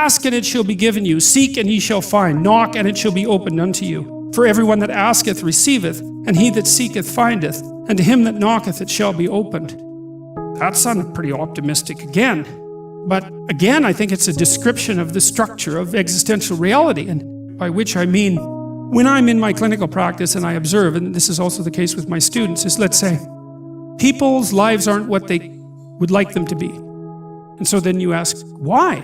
ask and it shall be given you. Seek and ye shall find. Knock and it shall be opened unto you. For everyone that asketh receiveth, and he that seeketh findeth, and to him that knocketh it shall be opened. That sounded pretty optimistic again. But again, I think it's a description of the structure of existential reality, and by which I mean, when I'm in my clinical practice and I observe, and this is also the case with my students, is let's say, people's lives aren't what they would like them to be. And so then you ask, why?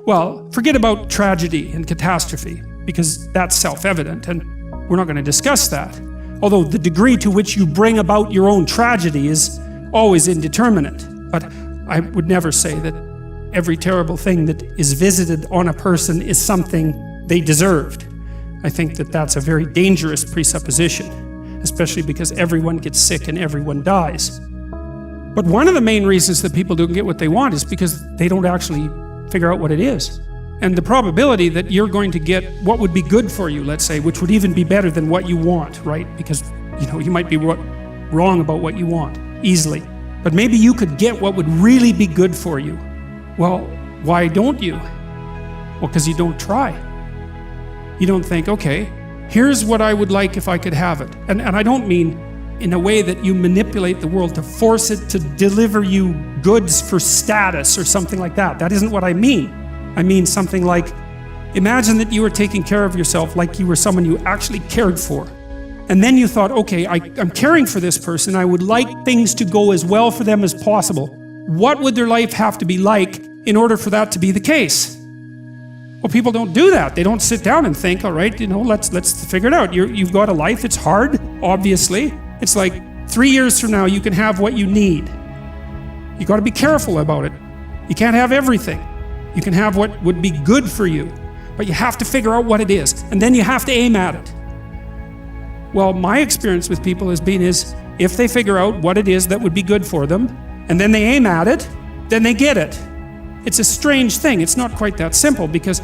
Well, forget about tragedy and catastrophe, because that's self-evident, and we're not going to discuss that. Although the degree to which you bring about your own tragedy is always indeterminate. But I would never say that every terrible thing that is visited on a person is something they deserved. I think that that's a very dangerous presupposition, especially because everyone gets sick and everyone dies. But one of the main reasons that people don't get what they want is because they don't actually figure out what it is. And the probability that you're going to get what would be good for you, let's say, which would even be better than what you want, right? Because, you might be wrong about what you want, easily. But maybe you could get what would really be good for you. Well, why don't you? Well, because you don't try. You don't think, okay, here's what I would like if I could have it. And I don't mean in a way that you manipulate the world to force it to deliver you goods for status or something like that. That isn't what I mean. I mean something like, imagine that you were taking care of yourself like you were someone you actually cared for. And then you thought, okay, I'm caring for this person. I would like things to go as well for them as possible. What would their life have to be like in order for that to be the case? Well, people don't do that. They don't sit down and think, all right, let's figure it out. You've got a life. It's hard, obviously. It's like 3 years from now, you can have what you need. You got to be careful about it. You can't have everything. You can have what would be good for you, but you have to figure out what it is, and then you have to aim at it. Well, my experience with people has been if they figure out what it is that would be good for them, and then they aim at it, then they get it. It's a strange thing. It's not quite that simple because,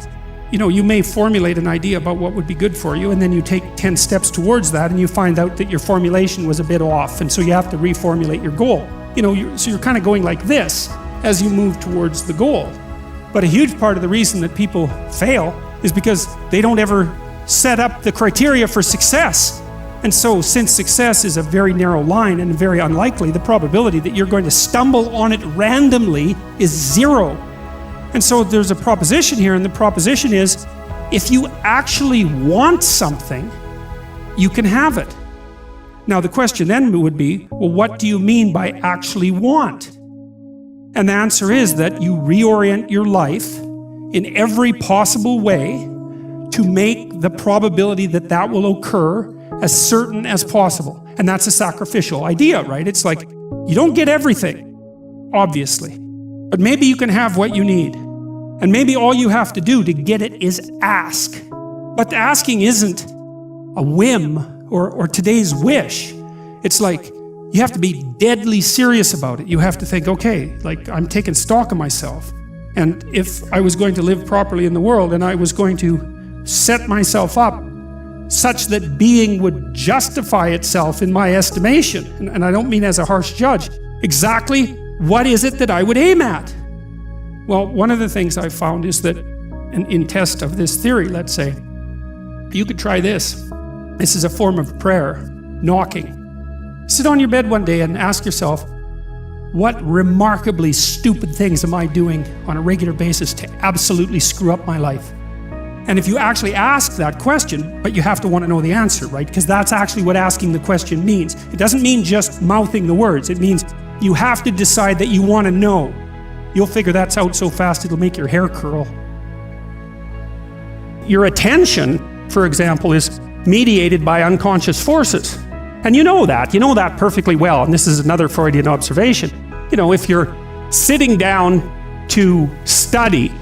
you may formulate an idea about what would be good for you, and then you take 10 steps towards that, and you find out that your formulation was a bit off, and so you have to reformulate your goal. So you're kind of going like this as you move towards the goal. But a huge part of the reason that people fail is because they don't ever set up the criteria for success. And so since success is a very narrow line and very unlikely, the probability that you're going to stumble on it randomly is 0. And so there's a proposition here, and the proposition is, if you actually want something, you can have it. Now the question then would be, well, what do you mean by actually want? And the answer is that you reorient your life in every possible way to make the probability that that will occur as certain as possible. And that's a sacrificial idea, right? It's like, you don't get everything, obviously, but maybe you can have what you need. And maybe all you have to do to get it is ask. But the asking isn't a whim or today's wish. It's like, you have to be deadly serious about it. You have to think, okay, like I'm taking stock of myself. And if I was going to live properly in the world and I was going to set myself up such that being would justify itself in my estimation, and I don't mean as a harsh judge, exactly what is it that I would aim at? Well, one of the things I've found is that in test of this theory, let's say, you could try this. This is a form of prayer, knocking. Sit on your bed one day and ask yourself, what remarkably stupid things am I doing on a regular basis to absolutely screw up my life? And if you actually ask that question, but you have to want to know the answer, right? Because that's actually what asking the question means. It doesn't mean just mouthing the words. It means you have to decide that you want to know. You'll figure that's out so fast it'll make your hair curl. Your attention, for example, is mediated by unconscious forces. And you know that perfectly well. And this is another Freudian observation. If you're sitting down to study,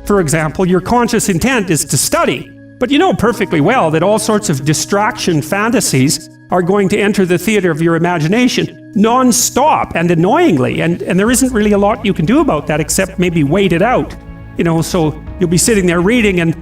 for example, your conscious intent is to study. But you know perfectly well that all sorts of distraction fantasies are going to enter the theater of your imagination non-stop and annoyingly. And there isn't really a lot you can do about that except maybe wait it out. So you'll be sitting there reading and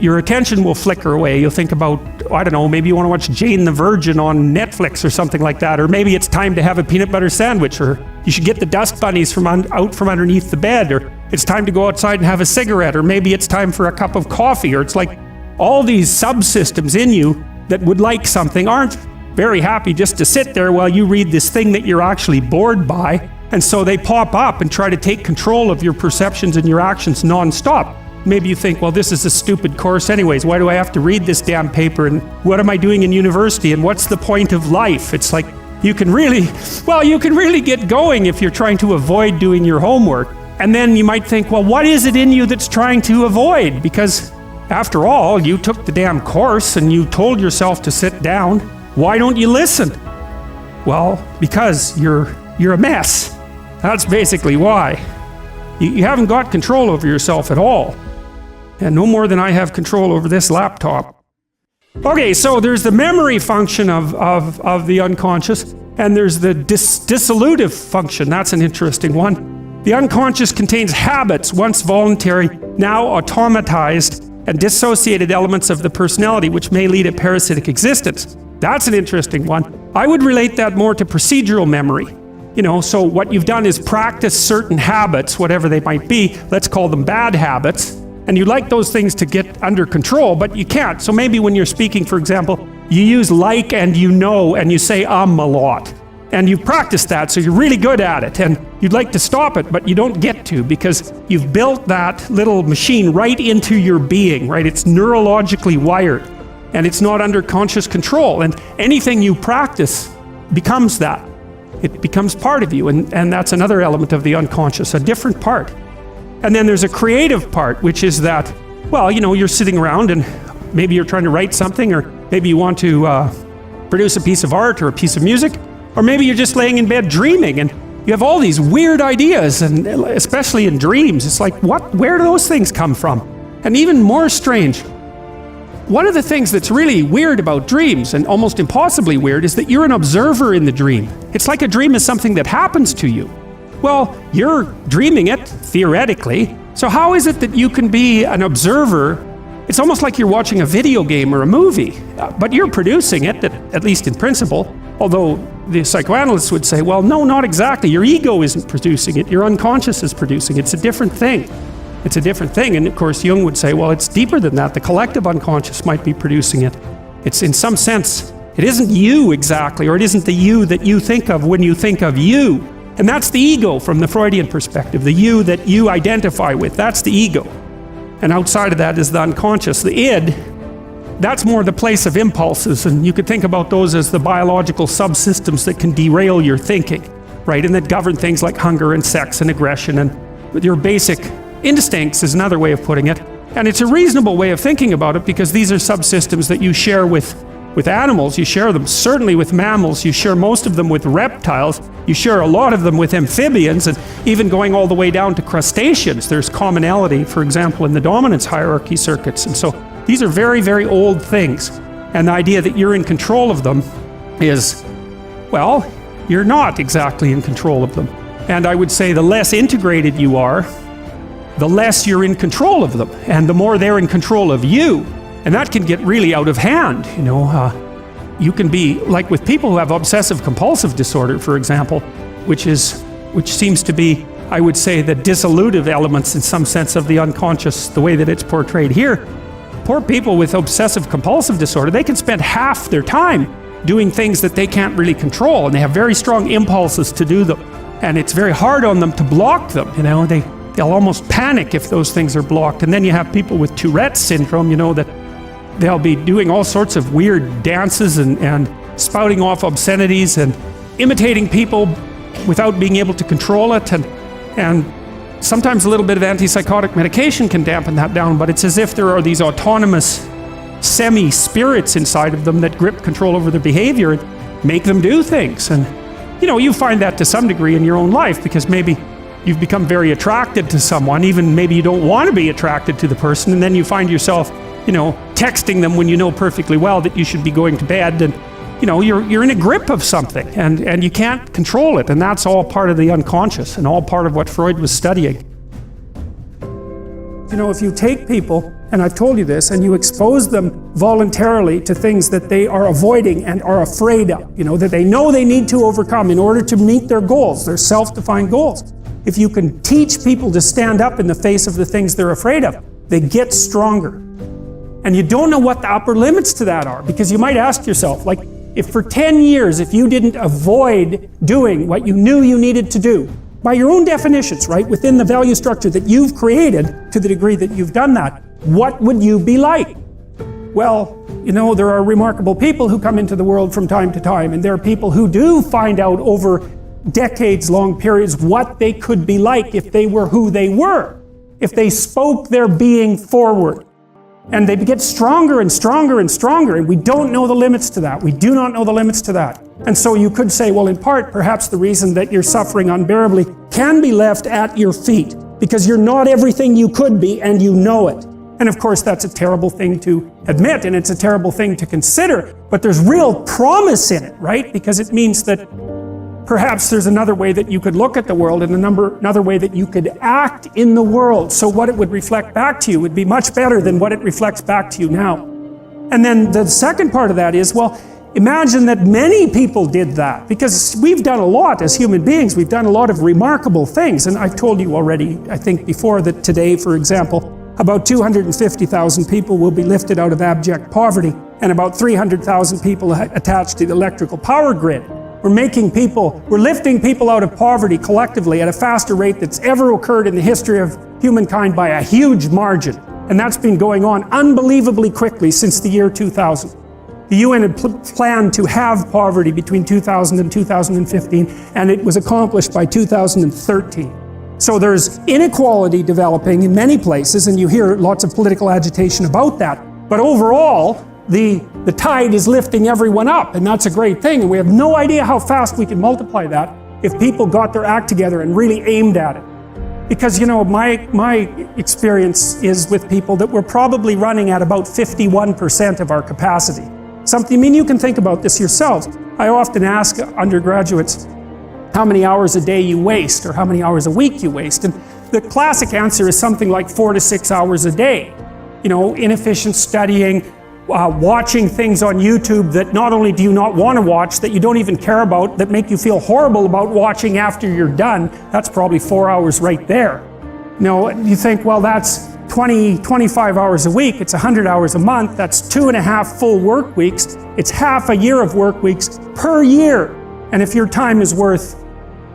your attention will flicker away. You'll think about, I don't know, maybe you want to watch Jane the Virgin on Netflix or something like that. Or maybe it's time to have a peanut butter sandwich, or you should get the dust bunnies out from underneath the bed, or it's time to go outside and have a cigarette, or maybe it's time for a cup of coffee, or it's like all these subsystems in you that would like something aren't very happy just to sit there while you read this thing that you're actually bored by, and so they pop up and try to take control of your perceptions and your actions non-stop. Maybe you think, well, this is a stupid course anyways, why do I have to read this damn paper, and what am I doing in university, and what's the point of life? It's like, you can really get going if you're trying to avoid doing your homework. And then you might think, well, what is it in you that's trying to avoid? Because after all, you took the damn course and you told yourself to sit down. Why don't you listen? Well, because you're a mess. That's basically why. You haven't got control over yourself at all. And no more than I have control over this laptop. Okay, so there's the memory function of the unconscious, and there's the dissolutive function. That's an interesting one. The unconscious contains habits, once voluntary, now automatized, and dissociated elements of the personality, which may lead a parasitic existence. That's an interesting one. I would relate that more to procedural memory. You know, so what you've done is practice certain habits, whatever they might be, let's call them bad habits, and you like those things to get under control, but you can't. So maybe when you're speaking, for example, you use like and you know, and you say a lot. And you've practiced that, so you're really good at it, and you'd like to stop it, but you don't get to, because you've built that little machine right into your being, right? It's neurologically wired, and it's not under conscious control, and anything you practice becomes that. It becomes part of you, and that's another element of the unconscious, a different part. And then there's a creative part, which is that, well, you know, you're sitting around and maybe you're trying to write something, or maybe you want to produce a piece of art or a piece of music, or maybe you're just laying in bed dreaming and you have all these weird ideas, and especially in dreams, it's like, where do those things come from? And even more strange, one of the things that's really weird about dreams, and almost impossibly weird, is that you're an observer in the dream. It's like a dream is something that happens to you. Well, you're dreaming it, theoretically, so how is it that you can be an observer? It's almost like you're watching a video game or a movie, but you're producing it, at least in principle, although the psychoanalysts would say, well, no, not exactly. Your ego isn't producing it, your unconscious is producing it. It's a different thing. It's a different thing, and of course Jung would say, well, it's deeper than that. The collective unconscious might be producing it. It's, in some sense, it isn't you exactly, or it isn't the you that you think of when you think of you. And that's the ego from the Freudian perspective, the you that you identify with, that's the ego. And outside of that is the unconscious, the id. That's more the place of impulses, and you could think about those as the biological subsystems that can derail your thinking, right? And that govern things like hunger and sex and aggression, and your basic instincts is another way of putting it. And it's a reasonable way of thinking about it, because these are subsystems that you share with animals. You share them certainly with mammals, you share most of them with reptiles, you share a lot of them with amphibians, and even going all the way down to crustaceans. There's commonality, for example, in the dominance hierarchy circuits. And so these are very, very old things. And the idea that you're in control of them is, well, you're not exactly in control of them. And I would say the less integrated you are, the less you're in control of them, and the more they're in control of you. And that can get really out of hand, you know. You can be, like with people who have obsessive compulsive disorder, for example, which seems to be, I would say, the dissolutive elements in some sense of the unconscious, the way that it's portrayed here. Poor people with obsessive compulsive disorder, they can spend half their time doing things that they can't really control, and they have very strong impulses to do them. And it's very hard on them to block them, you know. They'll almost panic if those things are blocked. And then you have people with Tourette's syndrome, you know, that they'll be doing all sorts of weird dances and spouting off obscenities and imitating people without being able to control it. And sometimes a little bit of antipsychotic medication can dampen that down, but it's as if there are these autonomous semi-spirits inside of them that grip control over their behavior and make them do things. And, you know, you find that to some degree in your own life, because maybe you've become very attracted to someone, even maybe you don't want to be attracted to the person, and then you find yourself, you know, texting them when you know perfectly well that you should be going to bed, and, you know, you're in a grip of something, and you can't control it, and that's all part of the unconscious, and all part of what Freud was studying. You know, if you take people, and I've told you this, and you expose them voluntarily to things that they are avoiding and are afraid of, you know, that they know they need to overcome in order to meet their goals, their self-defined goals. if you can teach people to stand up in the face of the things they're afraid of, they get stronger. And you don't know what the upper limits to that are, because you might ask yourself, like, if for 10 years, if you didn't avoid doing what you knew you needed to do, by your own definitions, right, within the value structure that you've created, to the degree that you've done that, what would you be like? Well, you know, there are remarkable people who come into the world from time to time, and there are people who do find out over decades-long periods what they could be like if they were who they were, if they spoke their being forward. And they get stronger and stronger and stronger, and we don't know the limits to that. We do not know the limits to that. And so you could say, well, in part, perhaps the reason that you're suffering unbearably can be left at your feet, because you're not everything you could be, and you know it. And of course, that's a terrible thing to admit, and it's a terrible thing to consider, but there's real promise in it, right? Because it means that perhaps there's another way that you could look at the world, and another way that you could act in the world. So what it would reflect back to you would be much better than what it reflects back to you now. And then the second part of that is, well, imagine that many people did that, because we've done a lot as human beings. We've done a lot of remarkable things. And I've told you already, I think before, that today, for example, about 250,000 people will be lifted out of abject poverty, and about 300,000 people attached to the electrical power grid. We're lifting people out of poverty collectively at a faster rate that's ever occurred in the history of humankind by a huge margin. And that's been going on unbelievably quickly since the year 2000. The UN had planned to have poverty between 2000 and 2015, and it was accomplished by 2013. So there's inequality developing in many places, and you hear lots of political agitation about that. But overall, the tide is lifting everyone up, and that's a great thing. And we have no idea how fast we can multiply that if people got their act together and really aimed at it. Because, you know, my experience is with people that we're probably running at about 51% of our capacity. I mean, you can think about this yourselves. I often ask undergraduates how many hours a day you waste, or how many hours a week you waste. And the classic answer is something like 4 to 6 hours a day. You know, inefficient studying, watching things on YouTube that not only do you not want to watch, that you don't even care about, that make you feel horrible about watching after you're done. That's probably 4 hours right there. You know, you think, well, that's 25 hours a week, it's 100 hours a month, that's 2.5 full work weeks, it's half a year of work weeks per year. And if your time is worth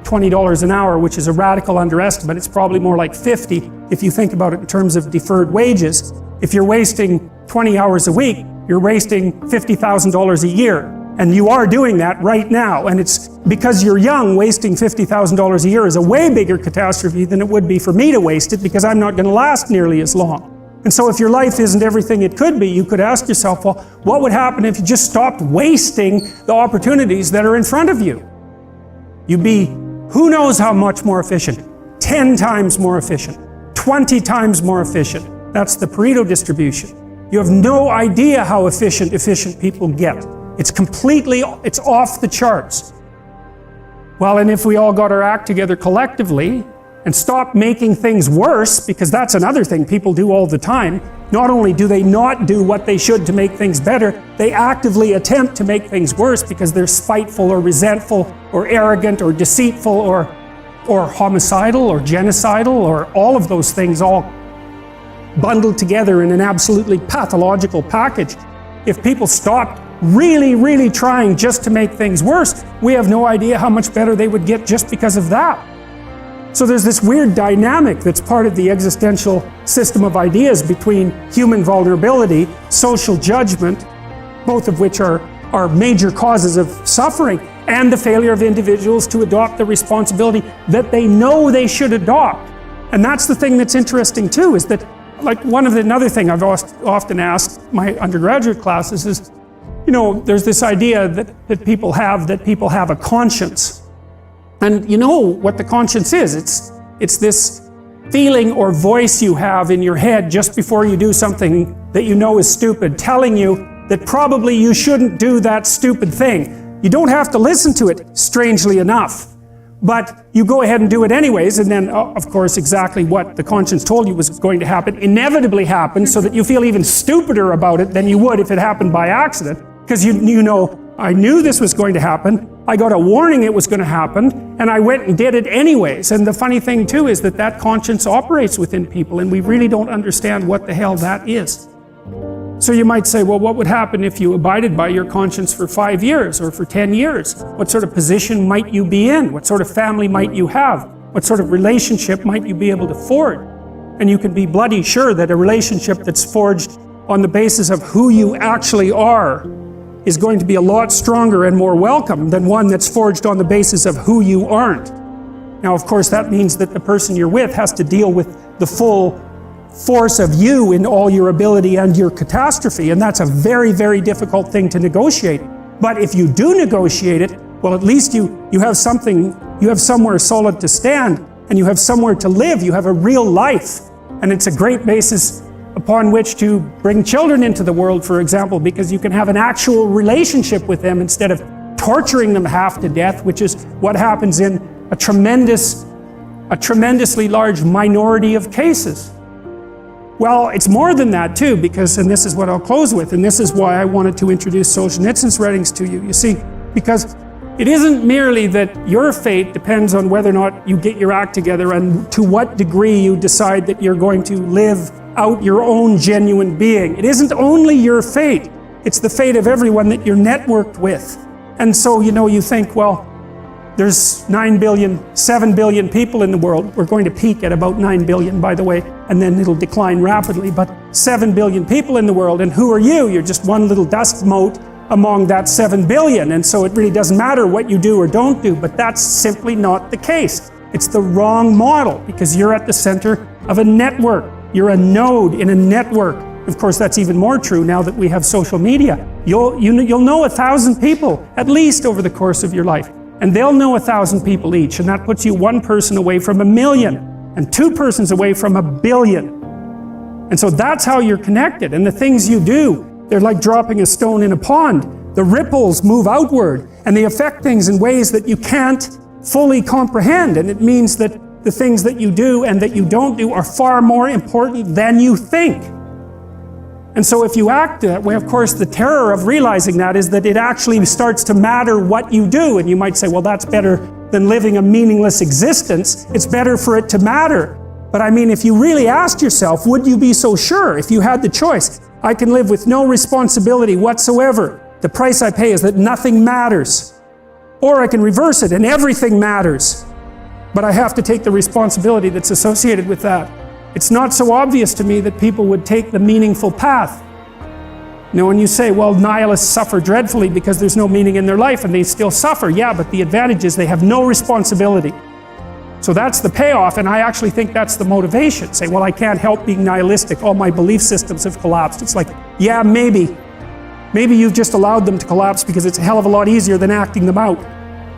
$20 an hour, which is a radical underestimate, it's probably more like 50 if you think about it in terms of deferred wages. If you're wasting 20 hours a week, you're wasting $50,000 a year. And you are doing that right now. And it's because you're young, wasting $50,000 a year is a way bigger catastrophe than it would be for me to waste it, because I'm not going to last nearly as long. And so if your life isn't everything it could be, you could ask yourself, well, what would happen if you just stopped wasting the opportunities that are in front of you? You'd be, who knows how much more efficient? 10 times more efficient, 20 times more efficient. That's the Pareto distribution. You have no idea how efficient people get. It's off the charts. Well, and if we all got our act together collectively and stopped making things worse, because that's another thing people do all the time. Not only do they not do what they should to make things better, they actively attempt to make things worse because they're spiteful or resentful or arrogant or deceitful or homicidal or genocidal, or all of those things all bundled together in an absolutely pathological package. If people stopped really, really trying just to make things worse, we have no idea how much better they would get just because of that. So there's this weird dynamic that's part of the existential system of ideas between human vulnerability, social judgment, both of which are major causes of suffering, and the failure of individuals to adopt the responsibility that they know they should adopt. And that's the thing that's interesting too, is that, like, another thing I've often asked my undergraduate classes is, you know, there's this idea that people have a conscience. And you know what the conscience is. It's this feeling or voice you have in your head just before you do something that you know is stupid, telling you that probably you shouldn't do that stupid thing. You don't have to listen to it, strangely enough. But you go ahead and do it anyways, and then, of course, exactly what the conscience told you was going to happen inevitably happens, so that you feel even stupider about it than you would if it happened by accident. Because you know I knew this was going to happen. I got a warning it was going to happen, and I went and did it anyways. And the funny thing too is that conscience operates within people, and we really don't understand what the hell that is. So you might say, well, what would happen if you abided by your conscience for 5 years or for 10 years? What sort of position might you be in? What sort of family might you have? What sort of relationship might you be able to forge? And you can be bloody sure that a relationship that's forged on the basis of who you actually are is going to be a lot stronger and more welcome than one that's forged on the basis of who you aren't. Now, of course, that means that the person you're with has to deal with the full force of you in all your ability and your catastrophe, and that's a very, very difficult thing to negotiate. But if you do negotiate it, well, at least you have something, you have somewhere solid to stand, and you have somewhere to live, you have a real life, and it's a great basis upon which to bring children into the world, for example, because you can have an actual relationship with them instead of torturing them half to death, which is what happens in a tremendously large minority of cases. Well, it's more than that too, because, and this is what I'll close with, and this is why I wanted to introduce Solzhenitsyn's writings to you. You see, because it isn't merely that your fate depends on whether or not you get your act together and to what degree you decide that you're going to live out your own genuine being. It isn't only your fate, it's the fate of everyone that you're networked with. And so, you think, well, there's 7 billion people in the world. We're going to peak at about 9 billion, by the way, and then it'll decline rapidly, but 7 billion people in the world, and who are you? You're just one little dust mote among that 7 billion, and so it really doesn't matter what you do or don't do, but that's simply not the case. It's the wrong model, because you're at the center of a network. You're a node in a network. Of course, that's even more true now that we have social media. You'll know 1,000 people, at least over the course of your life. And they'll know 1,000 people each, and that puts you one person away from 1 million, and 2 persons away from 1 billion. And so that's how you're connected, and the things you do, they're like dropping a stone in a pond. The ripples move outward, and they affect things in ways that you can't fully comprehend, and it means that the things that you do and that you don't do are far more important than you think. And so if you act that way, of course, the terror of realizing that is that it actually starts to matter what you do. And you might say, well, that's better than living a meaningless existence. It's better for it to matter. But I mean, if you really asked yourself, would you be so sure if you had the choice? I can live with no responsibility whatsoever. The price I pay is that nothing matters. Or I can reverse it and everything matters. But I have to take the responsibility that's associated with that. It's not so obvious to me that people would take the meaningful path. When you say, well, nihilists suffer dreadfully because there's no meaning in their life and they still suffer. Yeah, but the advantage is they have no responsibility. So that's the payoff, and I actually think that's the motivation. Say, well, I can't help being nihilistic. All my belief systems have collapsed. It's like, yeah, maybe. Maybe you've just allowed them to collapse because it's a hell of a lot easier than acting them out.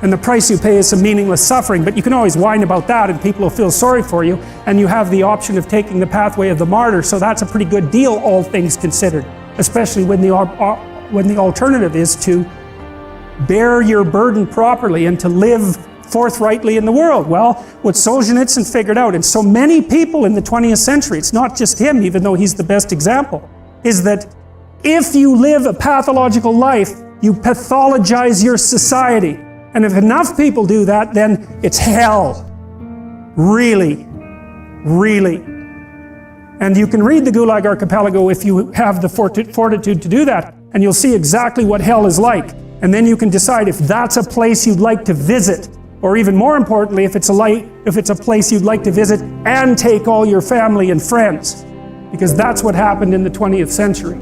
And the price you pay is some meaningless suffering, but you can always whine about that and people will feel sorry for you, and you have the option of taking the pathway of the martyr, so that's a pretty good deal, all things considered, especially when the alternative is to bear your burden properly and to live forthrightly in the world. Well, what Solzhenitsyn figured out, and so many people in the 20th century, it's not just him, even though he's the best example, is that if you live a pathological life, you pathologize your society. And if enough people do that, then it's hell. Really, really. And you can read the Gulag Archipelago if you have the fortitude to do that, and you'll see exactly what hell is like. And then you can decide if that's a place you'd like to visit, or even more importantly, if it's a place you'd like to visit and take all your family and friends, because that's what happened in the 20th century.